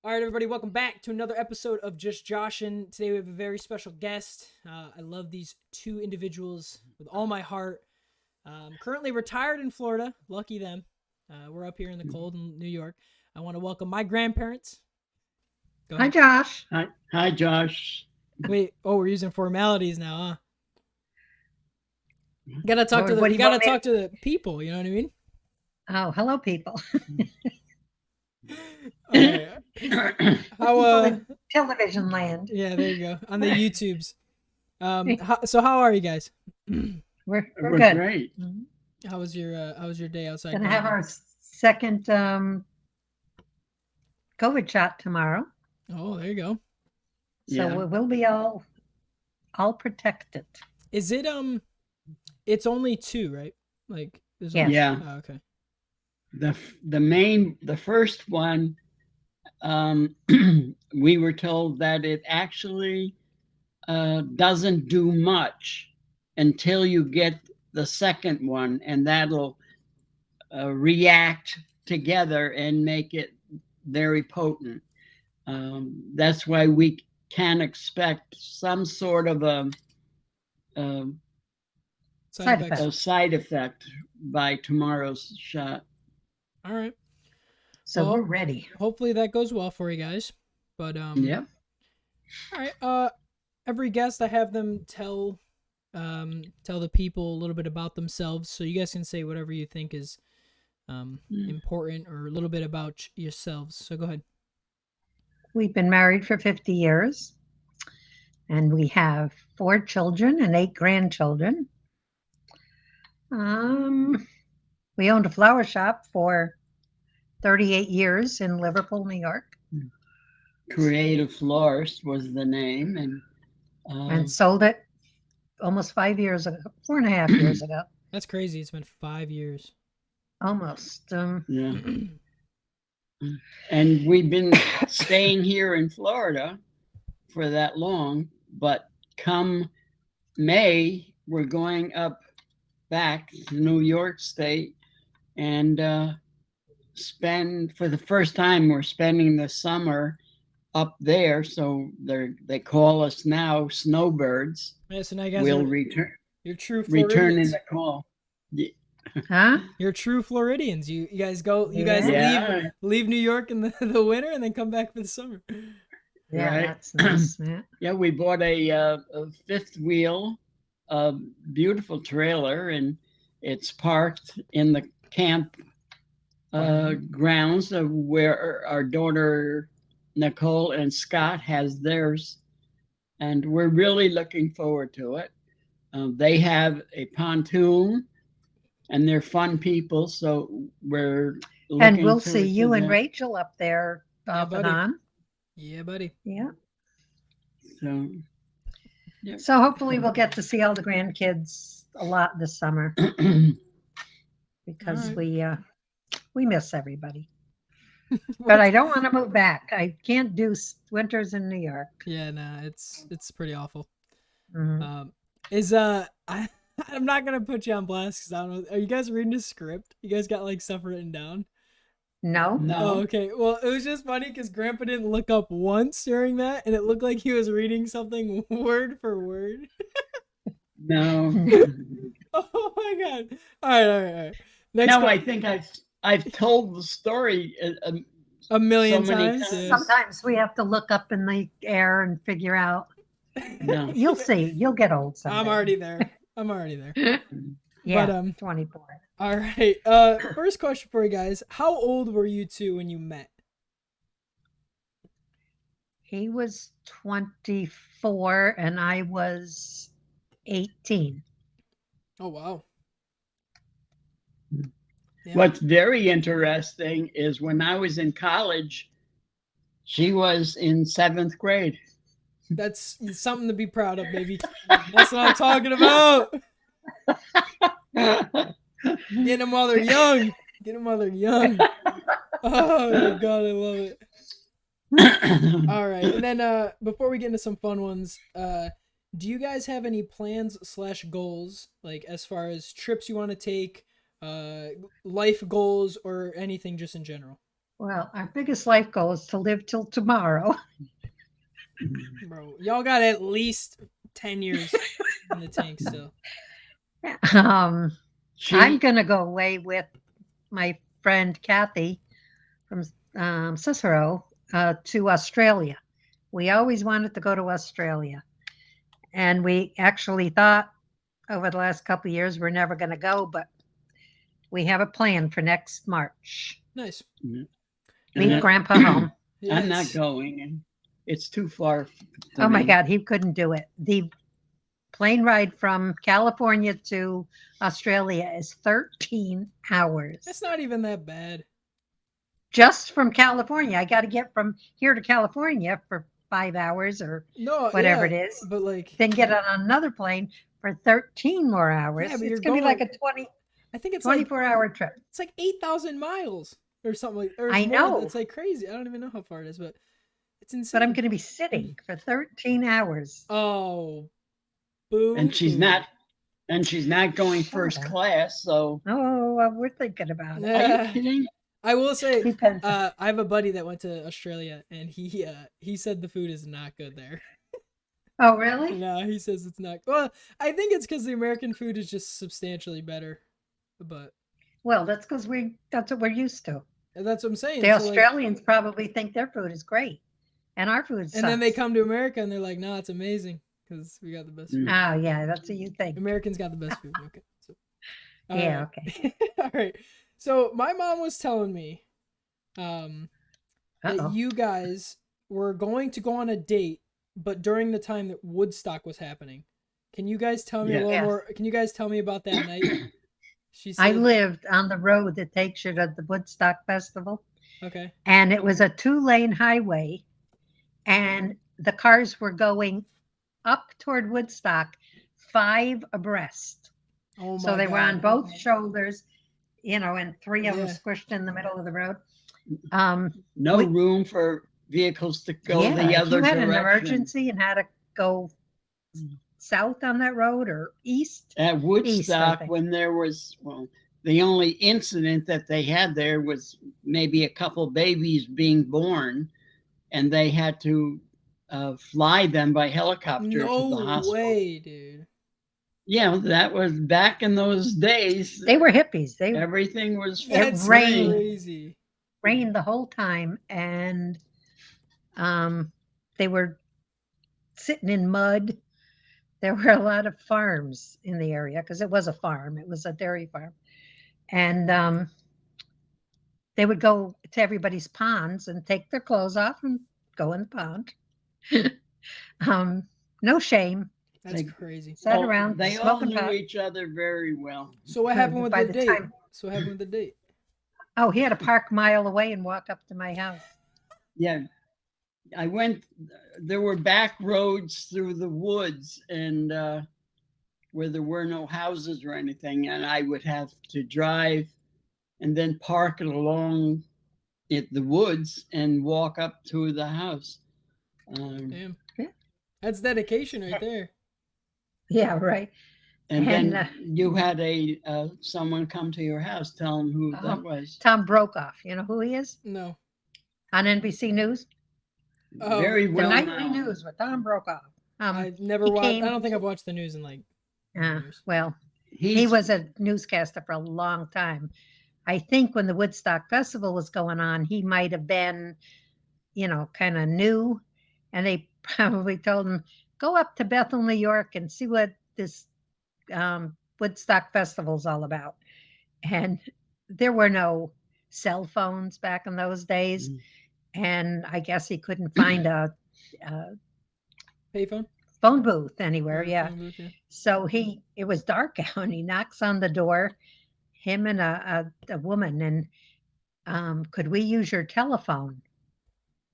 All right, everybody, welcome back to another episode of Just Joshin. Today we have a very special guest. I love these two individuals with all my heart. Currently retired in Florida. Lucky them. We're up here in the cold in New York. I want to welcome my grandparents. Go Hi, ahead. Josh. Hi, Josh. Wait. Oh, we're using formalities now, huh? You gotta talk to What do you want me talk to the people. You know what I mean? Oh, hello, people. All right. How People in television land. Yeah, there you go on the YouTubes. How are you guys? We're We're good. great. Mhm. How was your day outside? Gonna have our second COVID shot tomorrow, Oh, there you go. so Yeah. we'll be all protected. Is it it's only two, right? Like there's Yes. only... Yeah. Oh, okay. The first one, we were told that it actually doesn't do much until you get the second one, and that'll react together and make it very potent. That's why we can expect some sort of a, Side Side effects. effects. a side effect by tomorrow's shot. All right. So Well, we're ready. Hopefully that goes well for you guys. But Yep. all right. Every guest I have them tell the people a little bit about themselves, so you guys can say whatever you think is important or a little bit about yourselves. So go ahead. We've been married for 50 years, and we have 4 children and 8 grandchildren. We owned a flower shop for 38 years in Liverpool, New York, Creative Florist was the name, and sold it almost 5 years ago, 4.5 years ago, That's crazy. It's been 5 years. almost. yeah. And we've been staying here in Florida for that long, but come May, we're going up back to New York State and for the first time, we're spending the summer up there. So they call us now snowbirds. Yeah, so now you guys We'll are you're true returning Floridians. the call. Huh? You're true Floridians. You guys go. You guys Yeah. leave New York in the winter and then come back for the summer. Yeah, Right. that's nice. Yeah. Yeah, we bought a fifth wheel, beautiful trailer, and it's parked in the camp grounds of where our daughter Nicole and Scott has theirs, and we're really looking forward to it. They have a pontoon, and they're fun people, so we're And looking we'll see forward to you and that. Rachel up there Yeah, off and buddy. on. Yeah, buddy. Yeah. So, yep. So hopefully we'll get to see all the grandkids a lot this summer because Alright. we miss everybody. But I don't want to move back. I can't do winters in New York. Yeah, nah, it's pretty awful. Mhm. I'm not gonna put you on blast because I don't know. Are you guys reading a script? You guys got like stuff written down? No. Oh, No, okay. Well, it was just funny because Grandpa didn't look up once during that, and it looked like he was reading something word for word. no. Oh my god! All right. Next, No, I think I've told the story a million so many times. times. Yeah. Sometimes we have to look up in the air and figure out. No. You'll see. You'll get old someday. I'm already there. Yeah, But 24. all right. First question for you guys: how old were you two when you met? He was 24 and I was 18. Oh wow. Yeah. What's very interesting is when I was in college, she was in seventh grade. That's something to be proud of, baby. That's what I'm talking about. Get them while they're young. Get them while they're young. Oh my god, I love it. All right, and then before we get into some fun ones, do you guys have any plans / goals, like as far as trips you want to take, life goals, or anything just in general? Well, our biggest life goal is to live till tomorrow. Bro, y'all got at least 10 years in the tank still. Um, I'm She, going to go away with my friend Kathy from Cicero to Australia. We always wanted to go to Australia. And we actually thought over the last couple of years we're never going to go, but we have a plan for next March. Nice. Leave uh, Grandpa home. I'm not Yes. going, and it's too far. Oh my God, he couldn't do it. The plane ride from California to Australia is 13 hours. That's not even that bad. Just from California. I got to get from here to California for 5 hours or No, whatever yeah, it is. but like, Then get on another plane for 13 more hours. yeah, but It's you're going to be like going. a I think it's like 24-hour trip. 8,000 miles or something like, or it's I more. know. It's like crazy. I don't even know how far it is, but it's insane. But I'm going to be sitting for 13 hours. Oh, boo. And she's not, going Shut first up. class. So, Oh, we're thinking about it. are you Yeah. kidding? I will say, Depends. I have a buddy that went to Australia, and he said the food is not good there. Oh, really? No, he says it's not. Well, I think it's because the American food is just substantially better, but Well, that's because that's what we're used to. that's what I'm saying. The So like, Australians probably think their food is great, and our food sucks. and then they come to America and they're like, "Nah, it's amazing because we got the best food. Oh, yeah, that's what you think. Americans got the best food." Okay. So, all Yeah, right. okay. All right. So my mom was telling me, that Uh-oh. you guys were going to go on a date, but during the time that Woodstock was happening. Can you guys tell me a Yeah. little Yes. more? Can you guys tell me about that night? She I said, lived on the road that takes you to the Woodstock Festival, okay. and it was a 2-lane highway, and the cars were going up toward Woodstock 5 abreast. Oh my So they were God. on both shoulders, and 3 of them Yeah. squished in the middle of the road. No We- room for vehicles to go yeah, the if other you had direction. an emergency and had to go south on that road or east. At Woodstock, think. when there was, the only incident that they had there was maybe a couple babies being born, and they had to fly them by helicopter to the No hospital. way, dude. Yeah, that was back in those days. They were hippies. They Everything was That's rained. crazy. rained the whole time, and they were sitting in mud. There were a lot of farms in the area because it was a farm. It was a dairy farm, and they would go to everybody's ponds and take their clothes off and go in the pond. No shame. That's They- crazy. Sat around They all smoking knew pot. each other very well. So what happened with By the the date? time- So what happened with the date? Oh, he had to park a mile away and walk up to my house. Yeah, I went. There were back roads through the woods, and where there were no houses or anything, and I would have to drive and then park it along the woods and walk up to the house. Damn. Yeah. That's dedication right there. Yeah, right. And And, then you had someone come to your house, tell them who that was. Tom Brokaw. You know who he is? No. On NBC News? Oh, Very The well nightly known. news with Tom Brokaw. I never he watched. came I don't think I've watched the news in like. years. Well, he He's, was a newscaster for a long time. I think when the Woodstock Festival was going on, he might have been, kind of new. And they probably told him, go up to Bethel, New York and see what this Woodstock Festival is all about. And there were no cell phones back in those days. Mm. And I guess he couldn't find a Payphone. phone booth anywhere. Or Yeah. phone booth, yeah. So it was dark out and he knocks on the door, him and a woman, and could we use your telephone?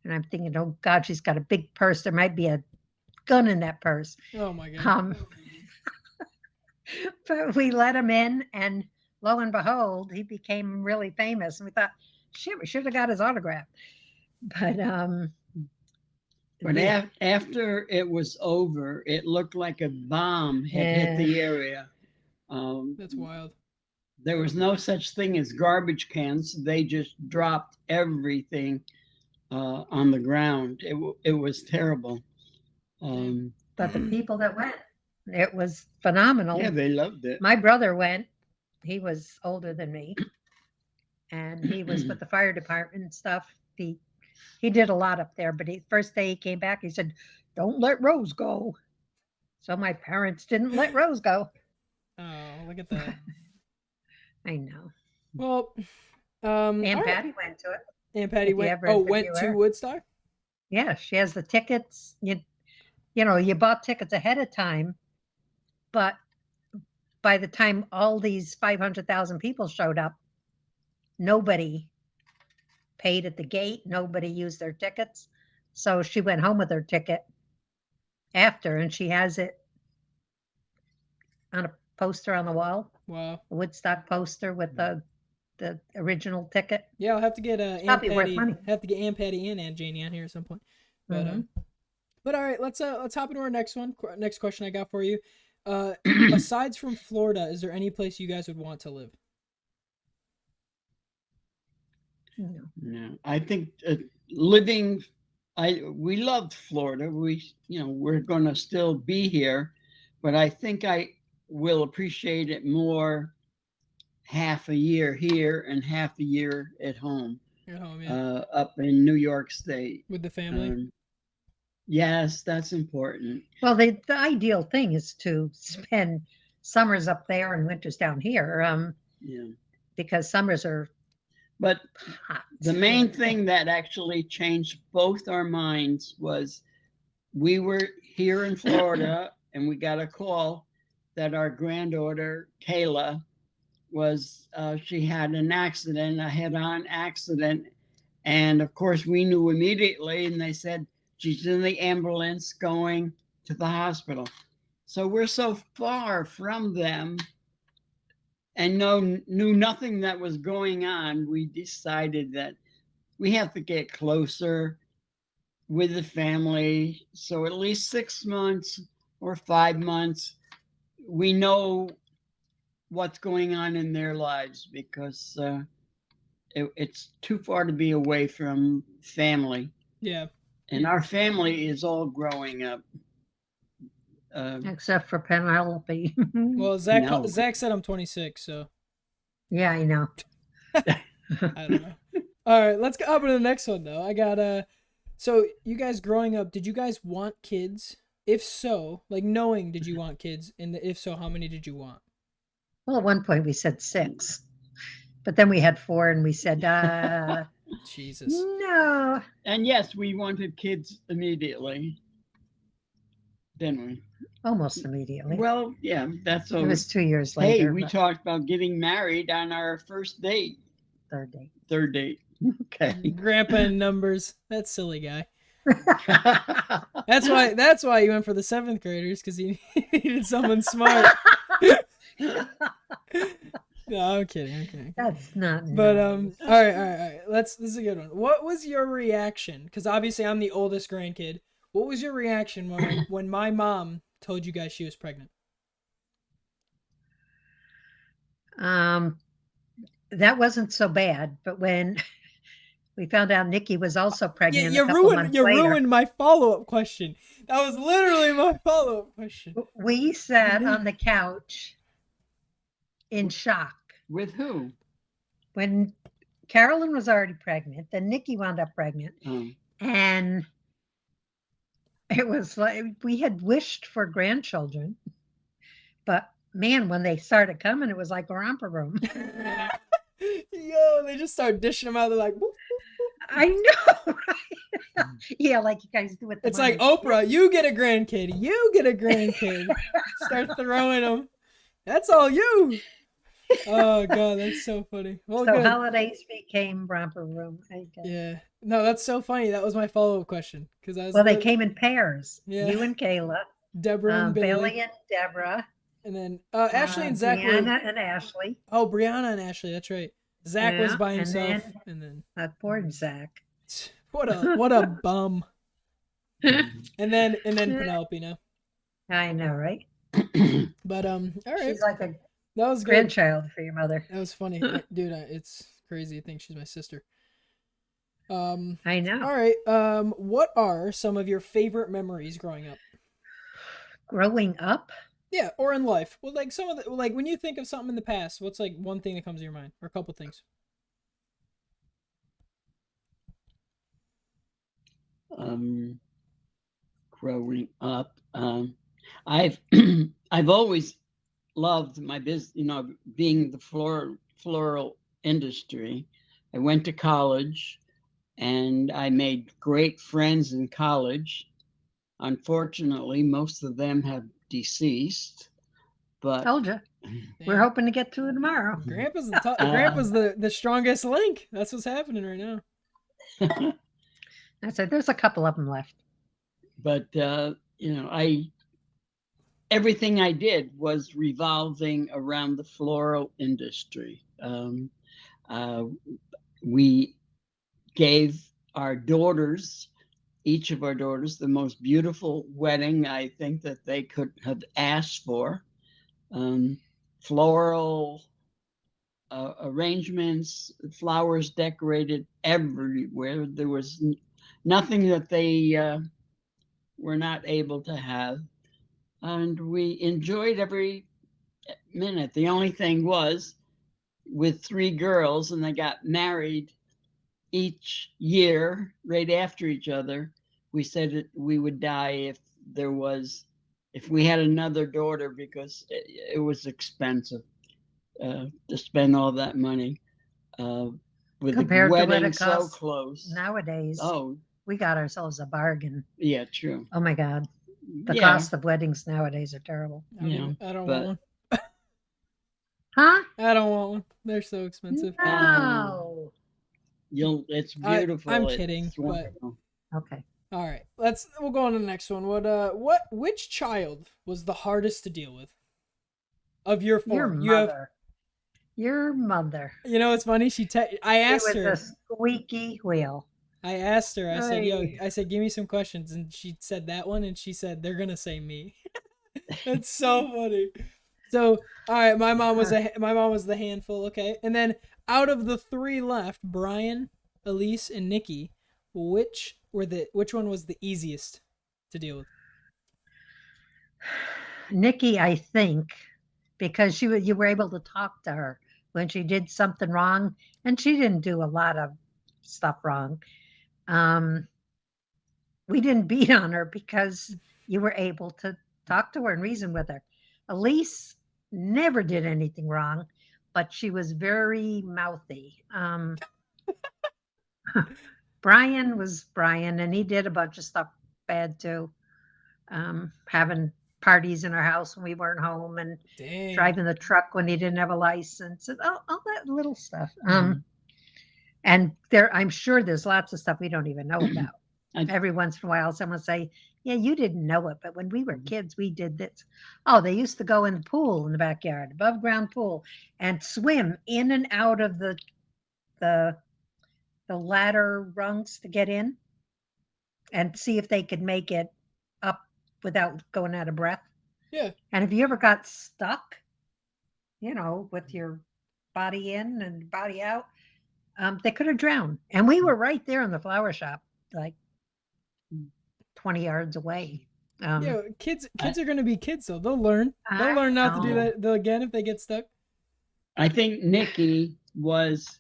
And I'm thinking, oh God, she's got a big purse. There might be a gun in that purse. Oh my God. But we let him in, and lo and behold, he became really famous. And we thought, shit, we should have got his autograph. But But after it was over, it looked like a bomb had hit the area. That's wild. there was no such thing as garbage cans. They just dropped everything on the ground. It was terrible. Um, But the people that went, it was phenomenal. yeah, they loved it. My brother went. He was older than me, and he was with the fire department and stuff. He did a lot up there, but first day he came back, he said, "Don't let Rose go." So my parents didn't let Rose go. Oh, look at that. I know. Well, Aunt all right. Patty went to it. Aunt Patty If you went. ever Oh, went interview to her. Woodstock. Yeah, she has the tickets. You bought tickets ahead of time, but by the time all these 500,000 people showed up, nobody paid at the gate. Nobody used their tickets. So she went home with her ticket after, and she has it on a poster on the wall, Wow. a Woodstock poster with the original ticket. Yeah, I'll have to get Aunt Probably worth Patty. money. Have to get Aunt Patty and Aunt Janie on here at some point. But but all right, let's hop into our next one. Next question I got for you. Aside from Florida, is there any place you guys would want to live? No. No, I think we loved Florida. We're going to still be here, but I think I will appreciate it more half a year here and half a year at home. At home, yeah. Up in New York State. With the family? Yes, that's important. Well, the ideal thing is to spend summers up there and winters down here, Yeah. because summers are But hot. the main thing that actually changed both our minds was we were here in Florida and we got a call that our granddaughter, Kayla, she had an accident, a head-on accident. And of course, we knew immediately, and they said, she's in the ambulance going to the hospital. So we're so far from them and knew nothing that was going on. We decided that we have to get closer with the family. So at least 6 months or 5 months, we know what's going on in their lives, because it's too far to be away from family. Yeah. And our family is all growing up. Except for Penelope. Well, Zach No. Zach said I'm 26, so Yeah, I know. I don't know. All right, let's go up to the next one though. I got so you guys growing up, did you guys want kids? If so, like knowing, did you want kids? And if so, how many did you want? Well, at one point we said 6, but then we had 4 and we said, Jesus. no. And yes, we wanted kids immediately, didn't we? Almost immediately. Well, yeah, that's it was 2 years Hey, later. we but talked about getting married on our first date, third date. third date. Okay. Grandpa in numbers. That silly guy. That's why you went for the 7th graders, because he needed someone smart. No, I'm kidding. That's not But nice. all right. This is a good one. What was your reaction? Because obviously I'm the oldest grandkid. What was your reaction when my mom told you guys she was pregnant? That wasn't so bad, but when we found out Nikki was also pregnant, You a couple months later, ruined my follow-up question. That was literally my follow-up question. we sat on the couch in shock. With who? When Carolyn was already pregnant, then Nikki wound up pregnant, and it was like we had wished for grandchildren, but man, when they started coming, it was like a romper room. Yo, they just start dishing them out. They're like, whoop. I know, right? Yeah, like you guys do with the It's like money. Oprah. You get a grandkid. You get a grandkid. Start throwing them. That's all you. Oh god, that's so funny. Well, So good. holidays became romper room, I guess. Yeah. No, that's so funny. That was my follow-up question, because I was. Well, they came in pairs. Yeah. You and Kayla, Deborah and Billy. Billy and Deborah, And then Ashley and Zach were. Brianna and Ashley. Oh, Brianna and Ashley. That's right. Zach was Yeah, by and himself, then- and then Poor Zach. what a bum. And then Penelope now. I know, right? But all right. She's like a That was good. Grandchild for your mother. That was funny, dude. It's crazy. I think she's my sister. I know. All right. What are some of your favorite memories growing up? Growing up, Yeah, or in life. Well, like some of the like when you think of something in the past, what's like one thing that comes to your mind, or a couple things? Um, Growing up, I've I've always loved my business, being the floral industry. I went to college and I made great friends in college. Unfortunately, most of them have deceased, but told you. We're Damn, hoping to get to it tomorrow. uh, Grandpa's the strongest link. That's what's happening right now. I said, there's a couple of them left. but I everything I did was revolving around the floral industry. Uh, we gave our daughters, each of our daughters, the most beautiful wedding I think that they could have asked for. Um, Floral arrangements, flowers decorated everywhere. There was nothing that they were not able to have. And we enjoyed every minute. The only thing was, with three girls, and they got married each year right after each other, we said that we would die there was if we had another daughter, because it was expensive to spend all that money with the Compared to what wedding it so costs close. nowadays, Oh, we got ourselves a bargain. yeah, true. Oh my God. The Yeah, cost of weddings nowadays are terrible. yeah, I don't want but one. Huh? I don't want one. They're so expensive. No. it's I'm beautiful. kidding, It's but wonderful. Okay. all right. We'll go on to the next one. Which child was the hardest to deal with of your Your four? mother. Your mother. It's funny. I It asked was a her. squeaky wheel. I asked her. I said, "Yo," Ay. I said, "Give me some questions," and she said that one, and she said, "They're gonna say me." That's so funny. So, all right, my mom was the handful, okay, and then out of the three left, Brian, Elise, and Nikki, which one was the easiest to deal with? Nikki, I think, because you were able to talk to her when she did something wrong, and she didn't do a lot of stuff wrong. Um, we didn't beat on her because you were able to talk to her and reason with her. Elise never did anything wrong, but she was very mouthy. Brian was Brian, and he did a bunch of stuff bad too. Having parties in our house when we weren't home, and Dang. driving the truck when he didn't have a license, and all that little stuff. Mhm. And I'm sure there's lots of stuff we don't even know about. I, Every once in a while, someone will say, "Yeah, you didn't know it, but when we were kids, we did this." Oh, they used to go in the pool in the backyard, above ground pool, and swim in and out of the the ladder rungs to get in, and see if they could make it up without going out of breath. Yeah. And if you ever got stuck, with your body in and body out, they could have drowned. And we were right there in the flower shop, like 20 yards away. Yeah, kids I, are gonna be kids, so they'll learn. They'll I learn not to do know. that again if they get stuck. I think Nikki was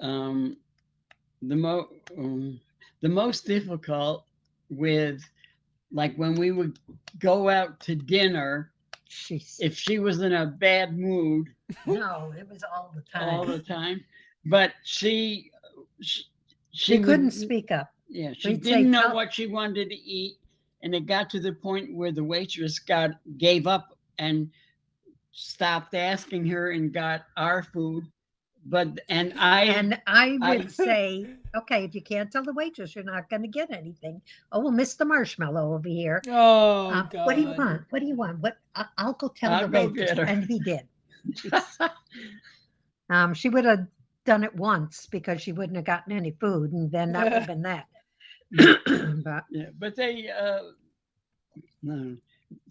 um, the mo the most difficult with, like, when we would go out to dinner. She's If she was in a bad mood no, it was all the all time. the time, but she, She she couldn't would, speak up. yeah, she We'd say, didn't know "Tell." what she wanted to eat, and it got to the point where the waitress gave up and stopped asking her and got our food. But and And I I would say, "Okay, if you can't tell the waitress, you're not going to get anything." Oh, well, Mr. Marshmallow over here. Oh What do you God. want? What do you want? I'll go tell I'll the go waitress. get her. And he did. She would have done it once because she wouldn't have gotten any food, and then that would have been that. But Yeah, but they no.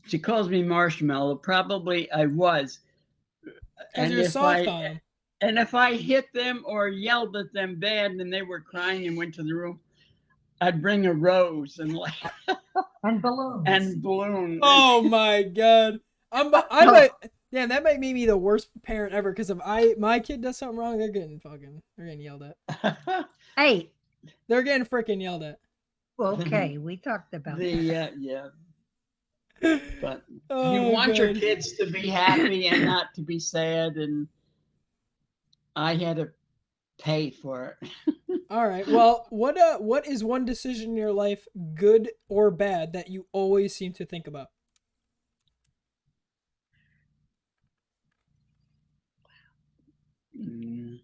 She calls me Marshmallow. Probably I was. Because and you're if soft I on them. and if I hit them or yelled at them bad and they were crying and went to the room, I'd bring a rose and And balloons. and balloon. Oh my god. I No. might. Damn, that might make me the worst parent ever. Because if my kid does something wrong, they're getting yelled at. Hey, They're getting freaking yelled at. okay, we talked about that. Yeah, but you Oh want your god. kids to be happy and not to be sad, and I had to pay for it. All right. Well, what is one decision in your life, good or bad, that you always seem to think about? Mm,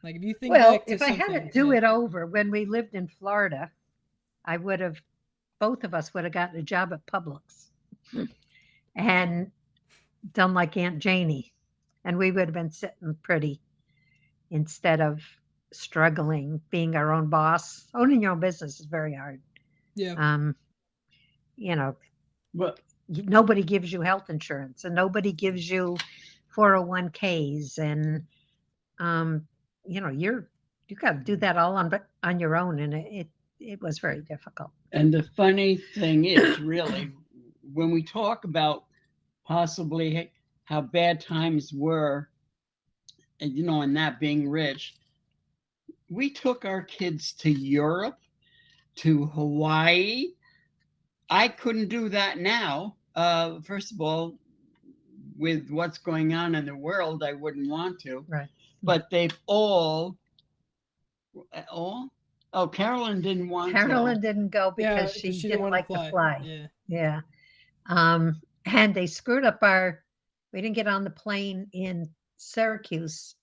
Like if you think Well, back to if I had to something, do yeah. it over when we lived in Florida, I would have, both of us would have gotten a job at Publix and done like Aunt Janie. And we would have been sitting pretty instead of struggling being our own boss. Owning your own business is very hard. Yeah. Um, you know, but nobody gives you health insurance and nobody gives you 401ks and you got to do that all on your own and it was very difficult. and the funny thing is, really, when we talk about possibly how bad times were, and and not being rich, we took our kids to Europe, to Hawaii. I couldn't do that now. First of all, with what's going on in the world, I wouldn't want to. Right. But they've all. Oh, Carolyn didn't want Carolyn to. didn't go Yeah, because because she she didn't didn't want to like to fly. fly. Yeah. Yeah. And they screwed up we didn't get on the plane in Syracuse.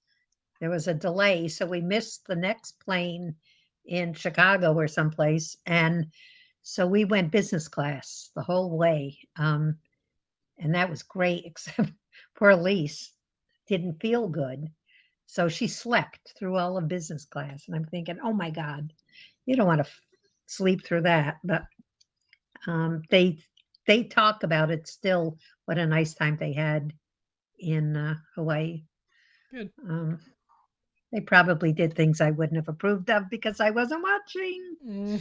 There was a delay, so we missed the next plane in Chicago or someplace. And so we went business class the whole way. And that was great, except poor Elise didn't feel good. So she slept through all of business class. And I'm thinking, oh my God, you don't want to sleep through that. But they talk about it still, what a nice time they had in Hawaii. Good. They probably did things I wouldn't have approved of because I wasn't watching.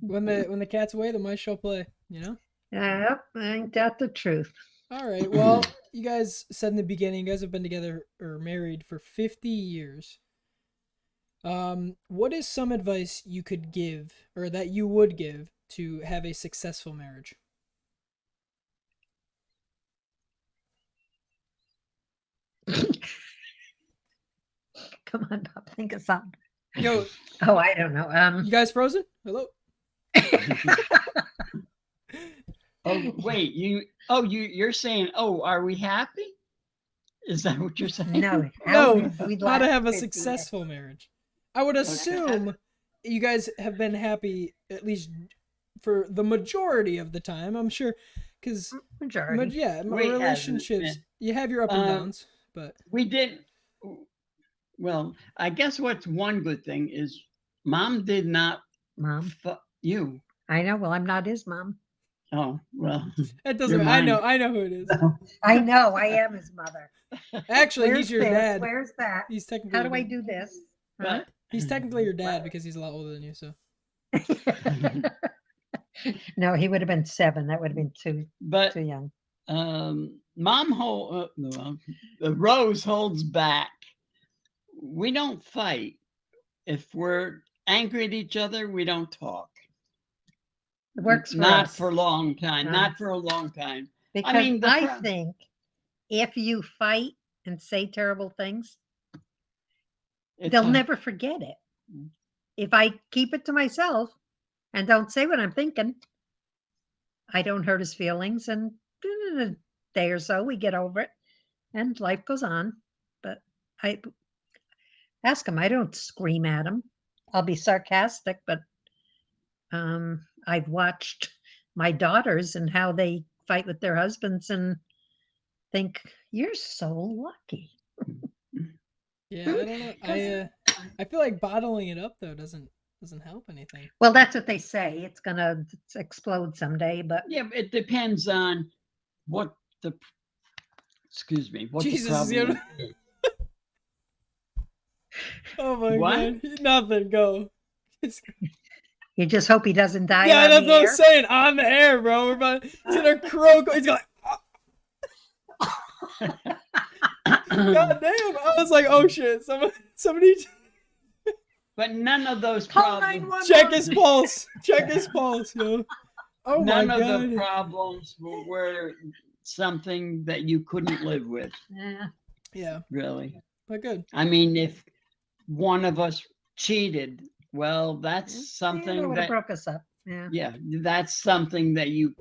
when the cat's away, the mice shall play. You know. Yep, ain't that the truth? All right. Well, you guys said in the beginning, you guys have been together or married for 50 years. What is some advice you could give or that you would give to have a successful marriage? Come on, Bob, think of something. Yo, Oh, I don't know. you guys frozen? Hello? Oh wait, you're saying, oh, are we happy? Is that what you're saying? No, No, we'd how to last have a 50 years. successful marriage. I would assume you guys have been happy at least for the majority of the time. I'm sure, because Majority. relationships you have your up and downs, but We did. Well, I guess what's one good thing is Mom did not Mom. you. I know. Well, I'm not his mom. Oh, well. it doesn't. I know who it is. I know. I am his mother. Actually, Where's he's your this? dad. Where's that? He's technically. How do I your dad. do this? But He's technically your dad because he's a lot older than you. So No, he would have been 7. That would have been too but young. Mom the Rose holds back. We don't fight. If we're angry at each other, we don't talk. It works for Not us. for a long time. No. Not for a long time. Because I think if you fight and say terrible things, they'll never forget it. If I keep it to myself and don't say what I'm thinking, I don't hurt his feelings. And in a day or so, we get over it and life goes on. But I ask him, I don't scream at him. I'll be sarcastic, but I've watched my daughters and how they fight with their husbands and think, you're so lucky. yeah, I don't know. I feel like bottling it up though doesn't help anything. Well, that's what they say. It's gonna explode someday, but yeah, it depends on what the Excuse me. What's Jesus, the you problem? know- Oh my What? god. Nothing. Go. You just hope he doesn't die Yeah, on that's the what I'm air. saying. On the air, bro. We're about. He's gonna croak. He's going. God damn! I was like, oh shit! Somebody But none of those Call problems. 911. check his pulse. Check his pulse, yo. Oh my None of the god! problems were something that you couldn't live with, Yeah. Yeah, really. but good. I mean, if one of us cheated, well, that's Yeah, that something would have that, broke us up. Yeah. yeah, that's something that you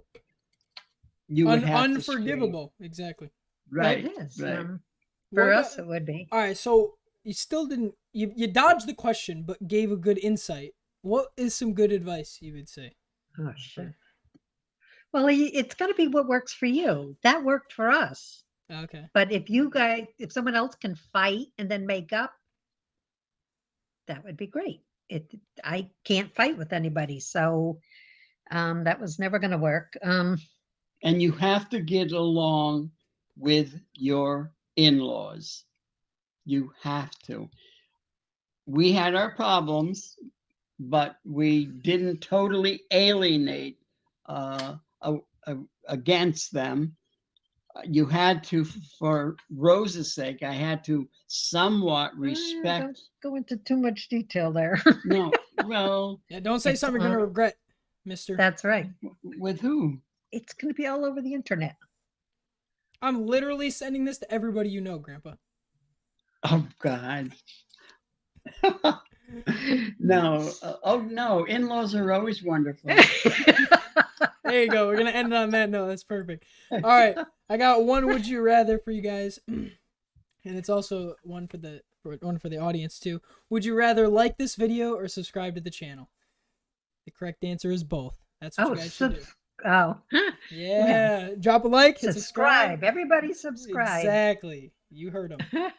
would have to scream. Unforgivable. Exactly. Right, It is. right. For What, us, it would be. all right, so you still didn't. You dodged the question, but gave a good insight. What is some good advice you would say? Oh, shit. Well, it's going to be what works for you. That worked for us. Okay. But if someone else can fight and then make up, that would be great. I can't fight with anybody, so that was never going to work. And you have to get along with your in-laws. You have to. We had our problems, but we didn't totally alienate against them. You had to, for Rose's sake, I had to somewhat Don't respect. go into too much detail there. No, well, Yeah, don't say It's something you're gonna regret, Mister. That's right. with who? It's going to be all over the internet. I'm literally sending this to everybody you know, Grandpa. Oh God. No. Oh no. In-laws are always wonderful. There you go. We're gonna end it on that note. That's perfect. All right, I got one. Would you rather for you guys, and it's also one for the audience too. Would you rather like this video or subscribe to the channel? The correct answer is both. That's what you guys should do. Oh, Yeah, drop a like, hit subscribe. Everybody subscribe. Exactly. You heard them.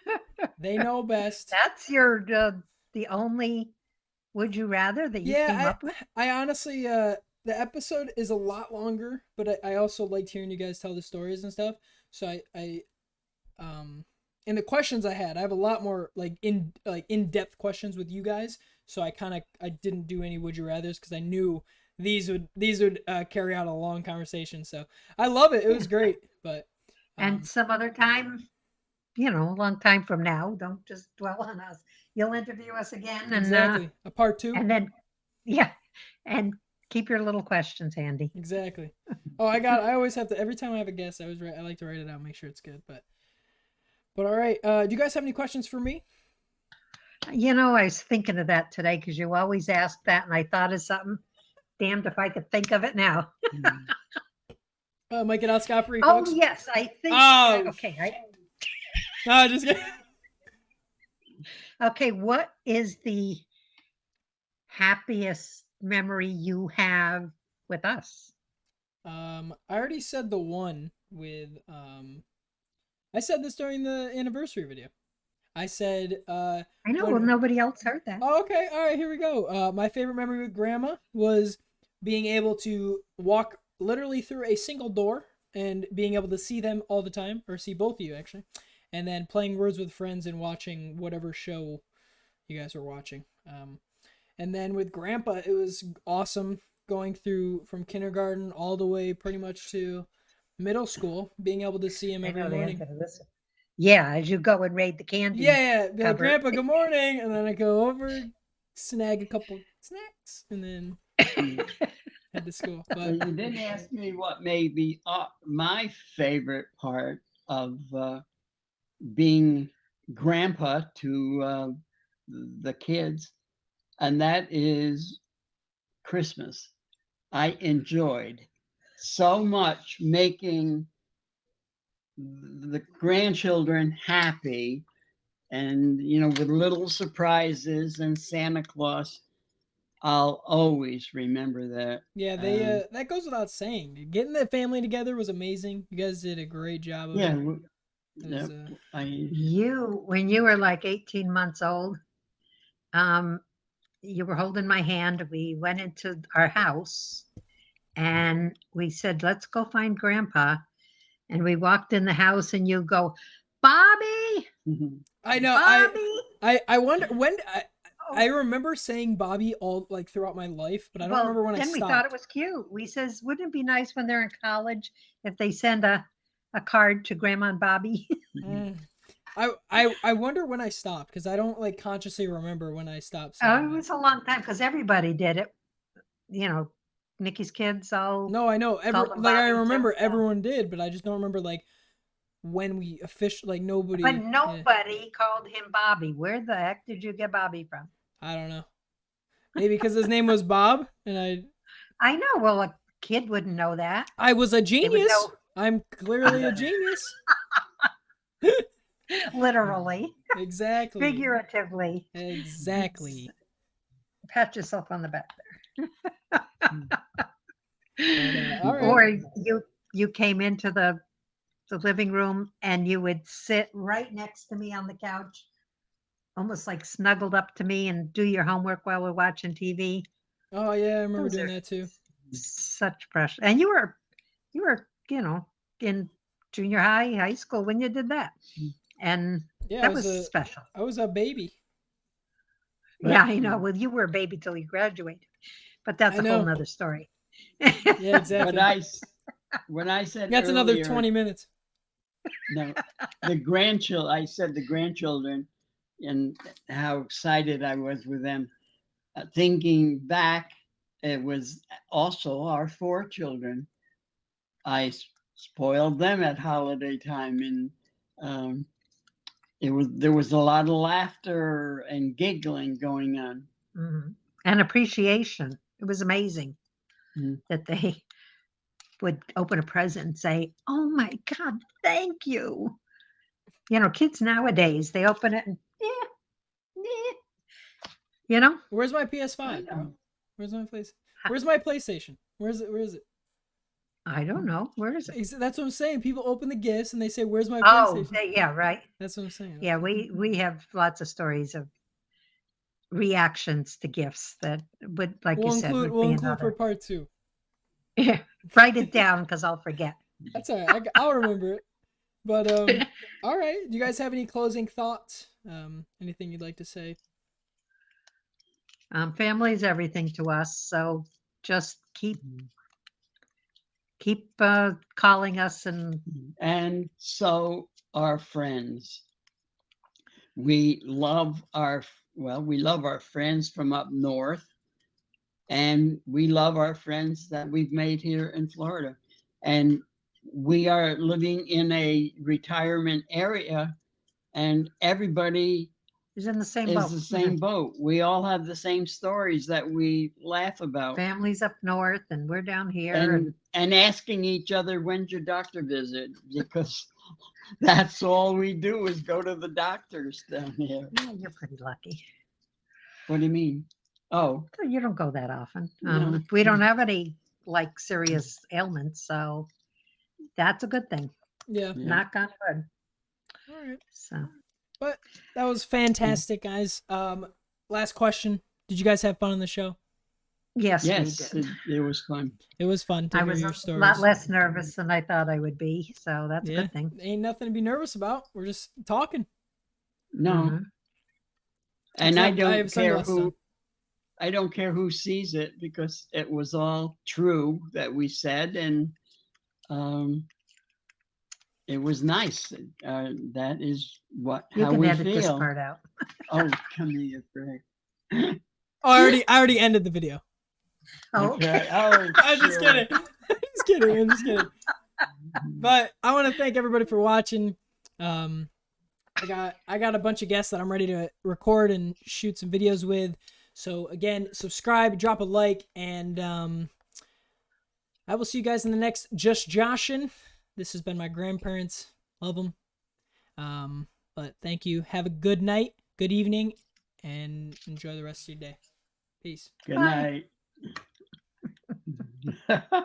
They know best. That's the only would you rather that you came up with? I honestly, the episode is a lot longer, but I also liked hearing you guys tell the stories and stuff. So and the questions I had, I have a lot more in-depth questions with you guys. So I didn't do any would you rather's because I knew these would carry out a long conversation. So I love it. It was great, but And some other time, a long time from now, don't just dwell on us. You'll interview us again, and exactly a part 2, and then and keep your little questions handy. exactly. Oh, I always have to every time I have a guest, I like to write it out, make sure it's good. But all right, do you guys have any questions for me? I was thinking of that today because you always ask that, and I thought of something. Damned if I could think of it now. Might get out scot-free, Oh folks. yes, I think. Oh. Okay. No, just kidding. Okay, what is the happiest memory you have with us? I already said the one with I said this during the anniversary video. I said I know, well, nobody else heard that. Oh, okay, all right, here we go. My favorite memory with Grandma was being able to walk literally through a single door and being able to see them all the time, or see both of you actually, and then playing Words with Friends and watching whatever show you guys were watching. And then with Grandpa, it was awesome going through from kindergarten all the way pretty much to middle school, being able to see him I every know the morning. answer to this one. Yeah, as you go and raid the candy. Yeah, be like, cupboard. Grandpa, good morning, and then I go over, snag a couple snacks, and then head to school. But you didn't ask me what may be my favorite part of being grandpa to the kids, and that is Christmas. I enjoyed so much making the grandchildren happy, and with little surprises and Santa Claus. I'll always remember that. Yeah, they that goes without saying. Getting the family together was amazing. You guys did a great job of Yeah, it. yeah. When you were like 18 months old, you were holding my hand. We went into our house and we said, let's go find Grandpa. And we walked in the house and you go, Bobby, I know. Bobby. I wonder when Oh, I remember saying Bobby all like throughout my life, but I don't well, remember when I then we stopped. thought it was cute. We says, wouldn't it be nice when they're in college if they send a card to Grandma and Bobby? Mm. I wonder when I stopped because I don't like consciously remember when I stopped Oh, saying it that. was a long time because everybody did it. You know, Nikki's kids all No, I know. called them Like I Bobby too. remember Yeah. everyone did, but I just don't remember like when we officially like But nobody. Yeah, nobody called him Bobby. Where the heck did you get Bobby from? I don't know. Maybe because his name was Bob, and I know. Well, a kid wouldn't know that. I was a They would genius. know I'm clearly a genius. literally, Exactly. figuratively. Exactly. Pat yourself on the back But, there. all right. Or you came into the living room and you would sit right next to me on the couch, almost like snuggled up to me and do your homework while we're watching TV. Oh yeah, I remember Those doing are that too. such precious. And you were, in junior high school when you did that. And Yeah, that was special. I was a baby. Yeah, I know. Well, you were a baby till you graduated, but that's I a whole know. nother story. Yeah, exactly. When I said That's another earlier, 20 minutes. no, I said the grandchildren and how excited I was with them. Thinking back, it was also our 4 children. I spoiled them at holiday time, and um, there was a lot of laughter and giggling going on. Mhm. And appreciation. It was amazing Mhm. that they would open a present and say, "Oh my God, thank you." Kids nowadays, they open it and, yeah, Where's my I PS5, bro? know. Where's my place? Where's my PlayStation? Where is it? Where is it? I don't know. Where is it? That's what I'm saying. People open the gifts and they say, "Where's my Oh, PlayStation?" yeah, right. That's what I'm saying. Yeah, we have lots of stories of reactions to gifts that would, like you said, would We'll be include for another. part 2. Write it down because I'll forget. That's all right. I'll remember it. But all right. Do you guys have any closing thoughts? Anything you'd like to say? Family is everything to us, so just keep calling us And so our friends, we love we love our friends from up north, and we love our friends that we've made here in Florida. And we are living in a retirement area, and everybody is in the same is boat. the same boat. We all have the same stories that we laugh about. Families up north, and we're down here. And asking each other, when's your doctor visit? Because that's all we do is go to the doctors down here. Yeah, you're pretty lucky. What do you mean? Oh, You don't go that often. No. We don't have any like serious ailments, so that's a good thing. Yeah. Yeah. Knock on wood. All right. So But that was fantastic, guys. Last question. Did you guys have fun on the show? yes, yes, we did. it was fun. It was fun to I hear was your a stories. lot less nervous than I thought I would be, so that's a Yeah. good thing. Ain't nothing to be nervous about. We're just talking. No, Mhm. and I Except I have don't care sunglasses on. I don't care who sees it because it was all true that we said, and it was nice. That is You how can we edit this feel. part out. Oh, come here, Greg. Oh, I already ended the video. Oh, Okay. Oh, I'm just sure. kidding. I'm just kidding. But I want to thank everybody for watching. I got a bunch of guests that I'm ready to record and shoot some videos with. So again, subscribe, drop a like, and I will see you guys in the next Just Joshin. This has been my grandparents. Love them. But thank you. Have a good night, good evening, and enjoy the rest of your day. Peace. Good Bye. night.